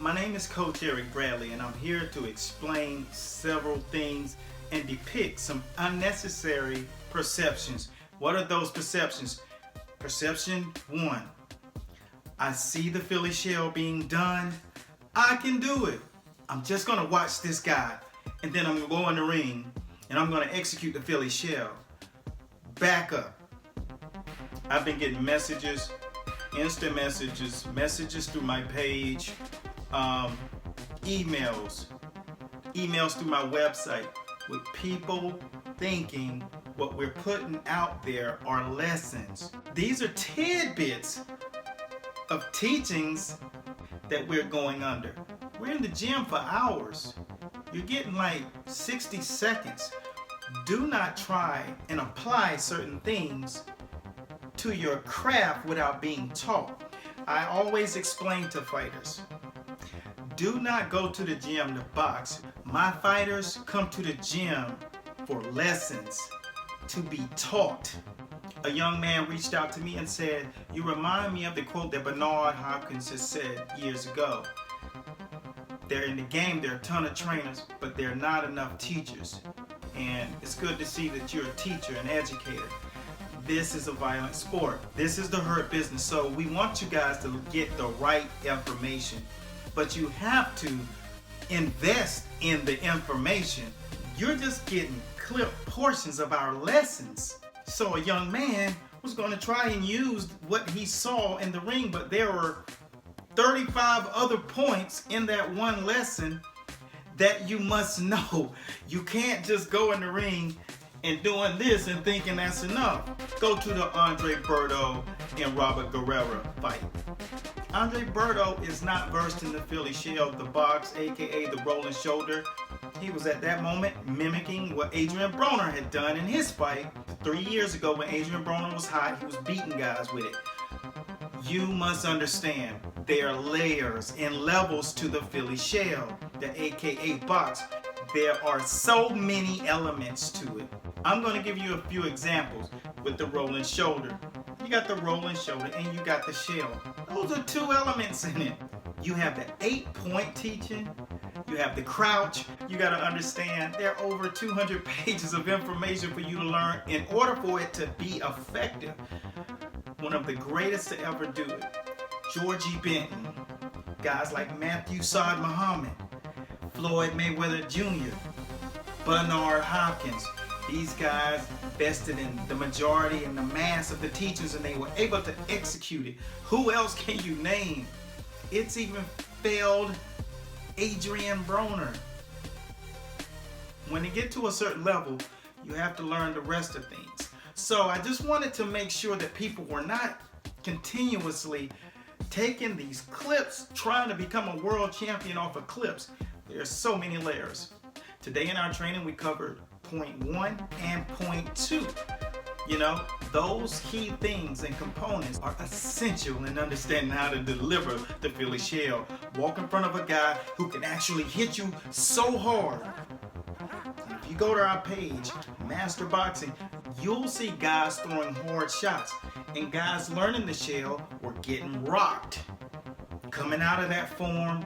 My name is Coach Eric Bradley, and I'm here to explain several things and depict some unnecessary perceptions. What are those perceptions? Perception 1. I see the Philly shell being done. I can do it. I'm just going to watch this guy, and then I'm going to go in the ring, and I'm going to execute the Philly shell. Back up. I've been getting messages, instant messages through my page, emails through my website with people thinking what we're putting out there are lessons. These are tidbits of teachings that we're going under. We're in the gym for hours. You're getting like 60 seconds. Do not try and apply certain things to your craft without being taught. I always explain to fighters, do not go to the gym to box. My fighters come to the gym for lessons, to be taught. A young man reached out to me and said, you remind me of the quote that Bernard Hopkins has said years ago. They're in the game, there are a ton of trainers, but there are not enough teachers. And it's good to see that you're a teacher, an educator. This is a violent sport. This is the hurt business. So we want you guys to get the right information. But you have to invest in the information. You're just getting clipped portions of our lessons. So a young man was going to try and use what he saw in the ring, but there were 35 other points in that one lesson that you must know. You can't just go in the ring and doing this and thinking that's enough. Go to the Andre Berto and Robert Guerrero fight. Andre Berto is not versed in the Philly shell, the box, aka the rolling shoulder. He was at that moment mimicking what Adrian Broner had done in his fight 3 years ago when Adrian Broner was hot. He was beating guys with it. You must understand there are layers and levels to the Philly shell, the aka box. There are so many elements to it. I'm going to give you a few examples with the rolling shoulder. You got the rolling shoulder and you got the shell. Those are two elements in it. You have the 8-point teaching. You have the crouch. You got to understand there are over 200 pages of information for you to learn in order for it to be effective. One of the greatest to ever do it. Georgie Benton. Guys like Matthew Saad Muhammad. Floyd Mayweather Jr. Bernard Hopkins. These guys vested in the majority and the mass of the teachings, and they were able to execute it. Who else can you name? It's even failed Adrian Broner. When you get to a certain level, you have to learn the rest of things. So I just wanted to make sure that people were not continuously taking these clips, trying to become a world champion off of clips. There's so many layers. Today in our training, we covered point 1 and point 2. You know, those key things and components are essential in understanding how to deliver the Philly shell. Walk in front of a guy who can actually hit you so hard. If you go to our page, Master Boxing, you'll see guys throwing hard shots, and guys learning the shell were getting rocked. Coming out of that form,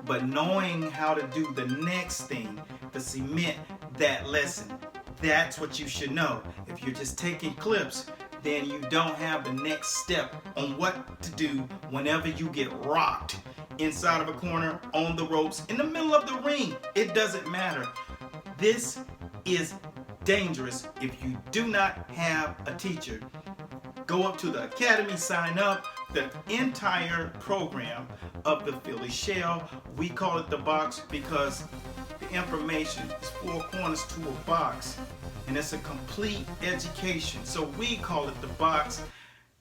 but knowing how to do the next thing to cement that lesson. That's what you should know. If you're just taking clips, then you don't have the next step on what to do whenever you get rocked inside of a corner, on the ropes, in the middle of the ring. It doesn't matter. This is dangerous if you do not have a teacher. Go up to the academy, sign up. The entire program of the Philly shell, we call it the box because the information is 4 corners to a box, and it's a complete education. So we call it the box.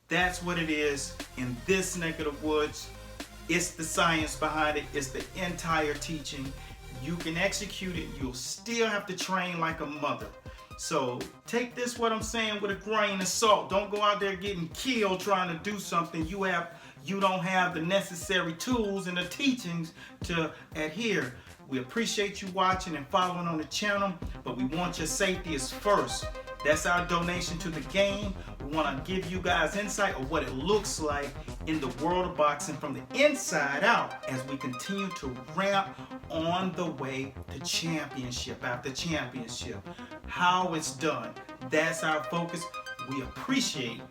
That's what it is in this neck of the woods. It's the science behind it. It's the entire teaching. You can execute it. You'll still have to train like a mother. So take this, what I'm saying, with a grain of salt. Don't go out there getting killed trying to do something you don't have the necessary tools and the teachings to adhere. We appreciate you watching and following on the channel, but we want your safety as first. That's our donation to the game. We want to give you guys insight of what it looks like in the world of boxing from the inside out as we continue to ramp on the way to championship after championship. How it's done, that's our focus. We appreciate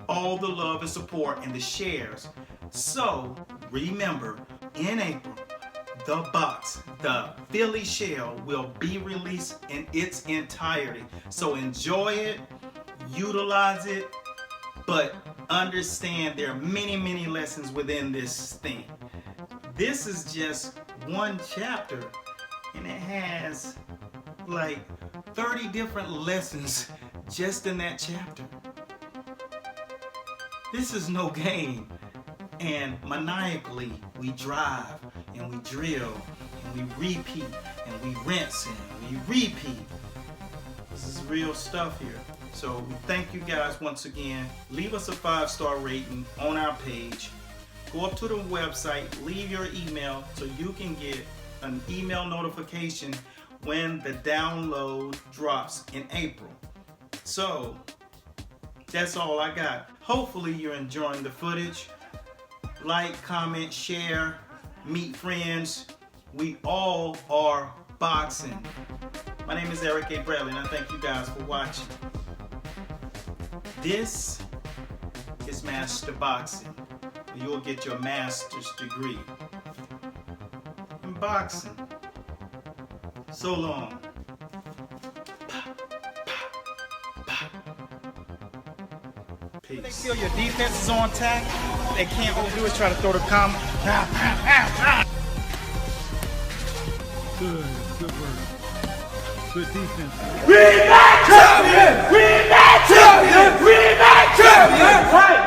all the love and support and the shares. So remember, in April, the Philly shell will be released in its entirety. So enjoy it, utilize it, but understand there are many, many lessons within this thing. This is just one chapter, and it has like 30 different lessons just in that chapter. This is no game. And maniacally, we drive and we drill and we repeat and we rinse and we repeat. This is real stuff here. So we thank you guys once again. Leave us a 5-star rating on our page. Go up to the website, leave your email so you can get an email notification when the download drops in April. So that's all I got. Hopefully you're enjoying the footage. Like, comment, share, meet friends. We all are boxing. My name is Eric A. Bradley, and I thank you guys for watching. This is Master Boxing. You'll get your master's degree in boxing. So long. Peace. They feel your defense is on tack. They can't all do is try to throw the combo. Good work. Good defense. We back champion! We back champion! We back champion! Right!